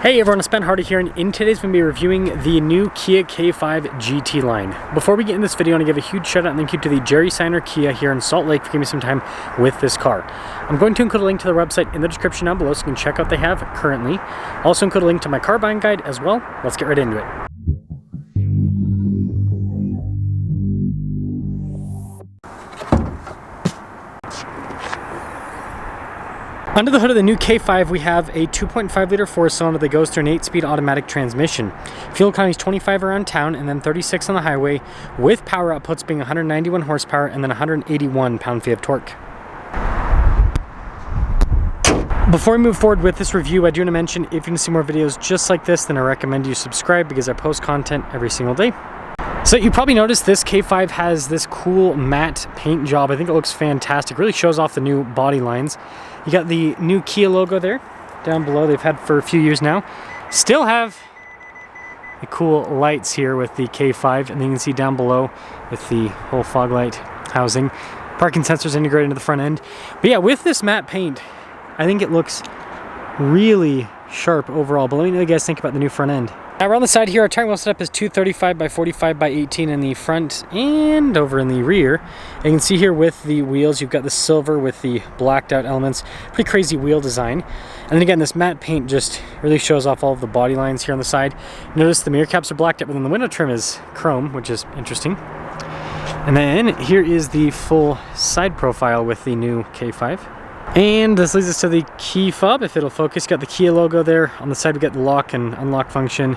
Hey everyone, it's Ben Hardy here, and in today's we're going to be reviewing the new Kia K5 GT line. Before we get in this video, I want to give a huge shout out and thank you to the Jerry Signer Kia here in Salt Lake for giving me some time with this car. I'm going to include a link to their website in the description down below so you can check out what they have currently. I'll also include a link to my car buying guide as well. Let's get right into it. Under the hood of the new K5, we have a 2.5 liter four-cylinder that goes through an 8-speed automatic transmission. Fuel economy is 25 around town and then 36 on the highway, with power outputs being 191 horsepower and then 181 pound-feet of torque. Before we move forward with this review, I do want to mention if you want to see more videos just like this, then I recommend you subscribe because I post content every single day. So you probably noticed this K5 has this cool matte paint job. I think it looks fantastic. Really shows off the new body lines. You got the new Kia logo there down below. They've had for a few years now. Still have the cool lights here with the K5, and then you can see down below with the whole fog light housing. Parking sensors integrated into the front end. But yeah, with this matte paint, I think it looks really sharp overall. But let me know what you guys think about the new front end. Now around the side here, our tire wheel setup is 235 by 45 by 18 in the front and over in the rear. And you can see here with the wheels, you've got the silver with the blacked out elements. Pretty crazy wheel design. And then again, this matte paint just really shows off all of the body lines here on the side. Notice the mirror caps are blacked out, but then the window trim is chrome, which is interesting. And then here is the full side profile with the new K5. And this leads us to the key fob, if it'll focus. Got the Kia logo there. On the side we got the lock and unlock function,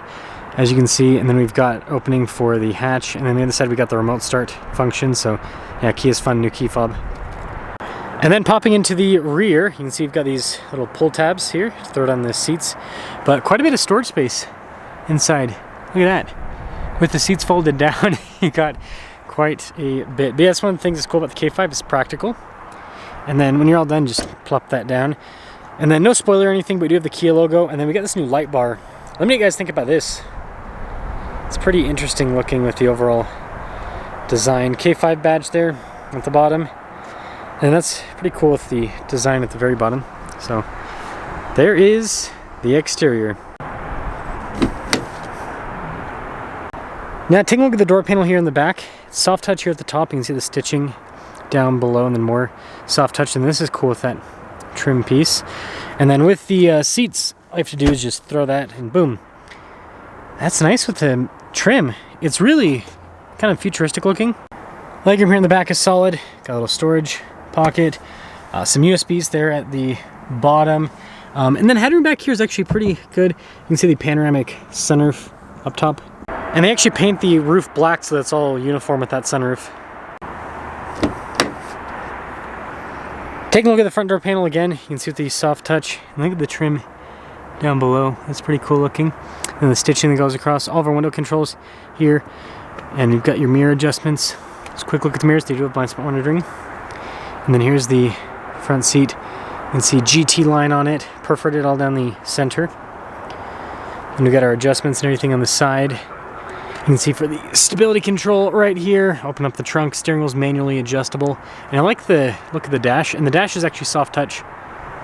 as you can see, and then we've got opening for the hatch, and then on the other side we got the remote start function. So yeah, Kia's fun new key fob. And then popping into the rear, you can see we've got these little pull tabs here to throw it on the seats, but quite a bit of storage space inside. Look at that. With the seats folded down, you got quite a bit. But yeah, that's one of the things that's cool about the K5, it's practical. And then when you're all done, just plop that down. And then no spoiler or anything, but we do have the Kia logo. And then we got this new light bar. Let me know what you guys think about this. It's pretty interesting looking with the overall design. K5 badge there at the bottom. And that's pretty cool with the design at the very bottom. So there is the exterior. Now taking a look at the door panel here in the back. It's soft touch here at the top. You can see the stitching down below and then more soft touch, and this is cool with that trim piece. And then with the seats, all you have to do is just throw that and boom. That's nice with the trim. It's really kind of futuristic looking. Legroom here in the back is solid. Got a little storage pocket, some USBs there at the bottom, and then headroom back here is actually pretty good. You can see the panoramic sunroof up top, and they actually paint the roof black so that's all uniform with that sunroof. Taking a look at the front door panel again, you can see with the soft touch, and look at the trim down below. That's pretty cool looking. And the stitching that goes across all of our window controls here. And you've got your mirror adjustments. Just a quick look at the mirrors, they do have blind spot monitoring. And then here's the front seat. You can see GT line on it, perforated all down the center. And we've got our adjustments and everything on the side. You can see for the stability control right here, open up the trunk, steering wheel's manually adjustable. And I like the look of the dash, and the dash is actually soft touch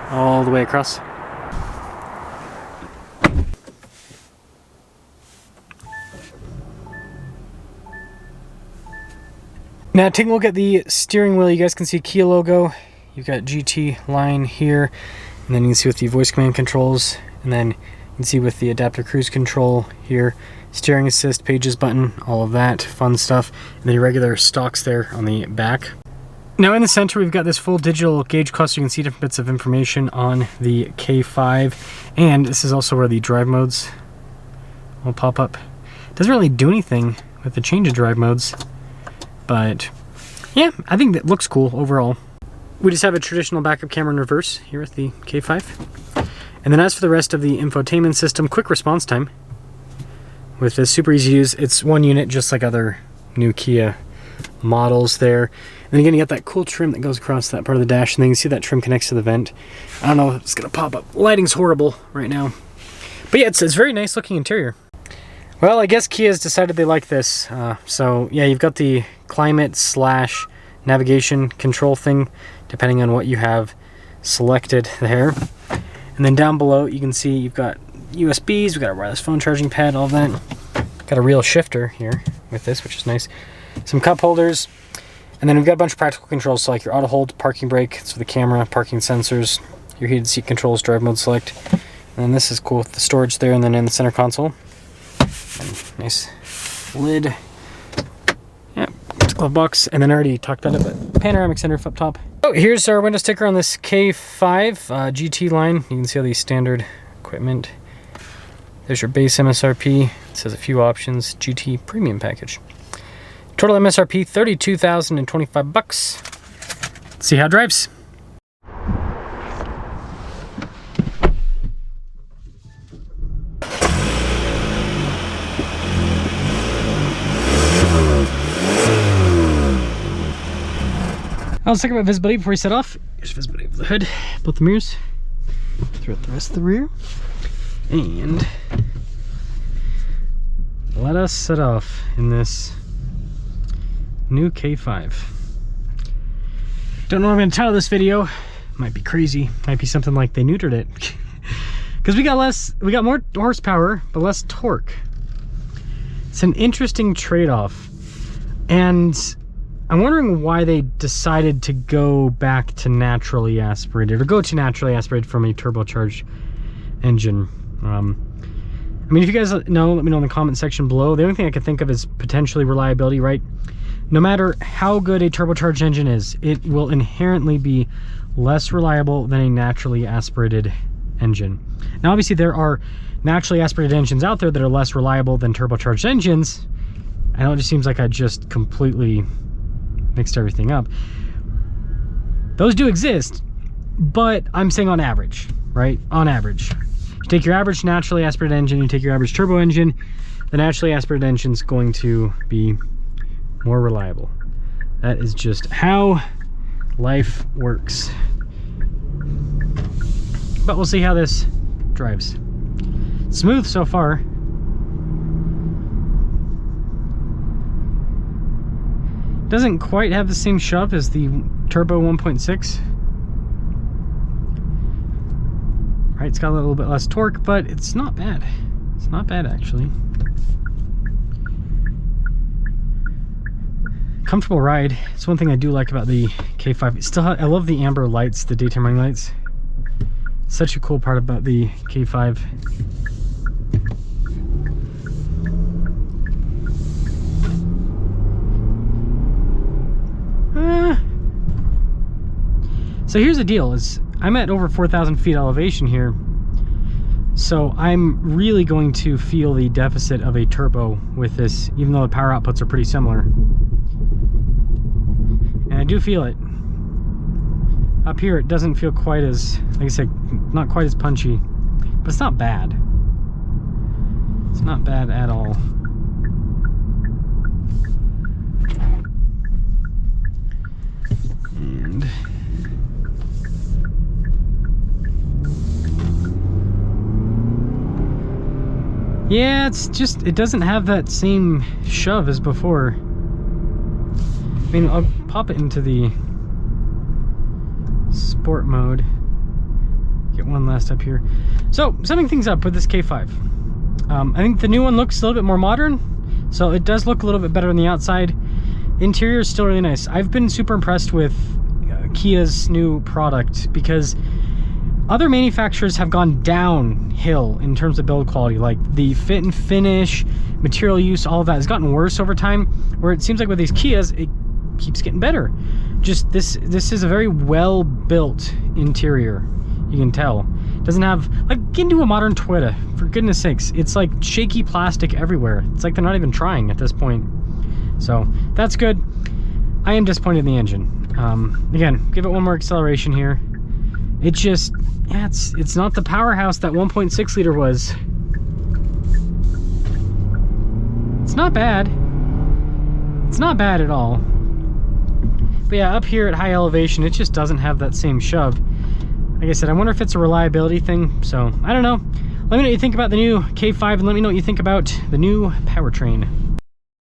all the way across. Now taking a look at the steering wheel, you guys can see Kia logo. You've got GT line here, and then you can see with the voice command controls, and then you can see with the adaptive cruise control here, steering assist, pages button, all of that fun stuff, and then your regular stocks there on the back. Now in the center we've got this full digital gauge cluster. You can see different bits of information on the K5, and this is also where the drive modes will pop up. Doesn't really do anything with the change of drive modes, but yeah, I think that looks cool overall. We just have a traditional backup camera in reverse here with the K5. And then as for the rest of the infotainment system, quick response time. With this, super easy to use. It's one unit just like other new Kia models there. And again, you got that cool trim that goes across that part of the dash, and then you can see that trim connects to the vent. I don't know if it's gonna pop up. Lighting's horrible right now. But yeah, it's very nice looking interior. Well, I guess Kia's decided they like this. So yeah, you've got the climate / navigation control thing, depending on what you have selected there. And then down below, you can see you've got USBs, we got a wireless phone charging pad, all of that. Got a real shifter here with this, which is nice. Some cup holders, and then we've got a bunch of practical controls, so like your auto hold, parking brake, so the camera, parking sensors, your heated seat controls, drive mode select. And then this is cool with the storage there, and then in the center console. And nice lid. Yep, glove box, and then I already talked about it, but panoramic sunroof up top. Oh, here's our window sticker on this K5 GT line. You can see all these standard equipment. There's your base MSRP. It says a few options. GT Premium Package. Total MSRP $32,025. Let's see how it drives. Let's talk about visibility before we set off. Here's visibility of the hood, both the mirrors, throughout the rest of the rear, and let us set off in this new K5. Don't know what I'm going to title this video. Might be crazy. Might be something like they neutered it, because we got more horsepower but less torque. It's an interesting trade-off, and I'm wondering why they decided to go back to naturally aspirated, or go to naturally aspirated from a turbocharged engine. I mean, if you guys know, let me know in the comment section below. The only thing I could think of is potentially reliability, right? No matter how good a turbocharged engine is, it will inherently be less reliable than a naturally aspirated engine. Now, obviously, there are naturally aspirated engines out there that are less reliable than turbocharged engines. I know it just seems like I just completely mixed everything up. Those do exist, but I'm saying on average, right? On average. You take your average naturally aspirated engine, you take your average turbo engine, the naturally aspirated engine is going to be more reliable. That is just how life works. But we'll see how this drives. Smooth so far. Doesn't quite have the same shove as the turbo 1.6. Right, it's got a little bit less torque, but it's not bad. It's not bad, actually. Comfortable ride. It's one thing I do like about the K5. Still, I love the amber lights, the daytime running lights. Such a cool part about the K5. So here's the deal, is I'm at over 4,000 feet elevation here, so I'm really going to feel the deficit of a turbo with this, even though the power outputs are pretty similar. And I do feel it. Up here it doesn't feel quite as, like I said, not quite as punchy, but it's not bad. It's not bad at all. And yeah, it's just, it doesn't have that same shove as before. I mean, I'll pop it into the sport mode. Get one last up here. So, summing things up with this K5. I think the new one looks a little bit more modern, so it does look a little bit better on the outside. Interior is still really nice. I've been super impressed with Kia's new product, because other manufacturers have gone downhill in terms of build quality. Like the fit and finish, material use, all of that has gotten worse over time, where it seems like with these Kias, it keeps getting better. Just this is a very well built interior. You can tell. It doesn't have, like, get into a modern Toyota, for goodness sakes. It's like shaky plastic everywhere. It's like they're not even trying at this point. So that's good. I am disappointed in the engine. Again, give it one more acceleration here. It just, yeah, it's not the powerhouse that 1.6 liter was. It's not bad. It's not bad at all. But yeah, up here at high elevation, it just doesn't have that same shove. Like I said, I wonder if it's a reliability thing. So I don't know. Let me know what you think about the new K5, and let me know what you think about the new powertrain.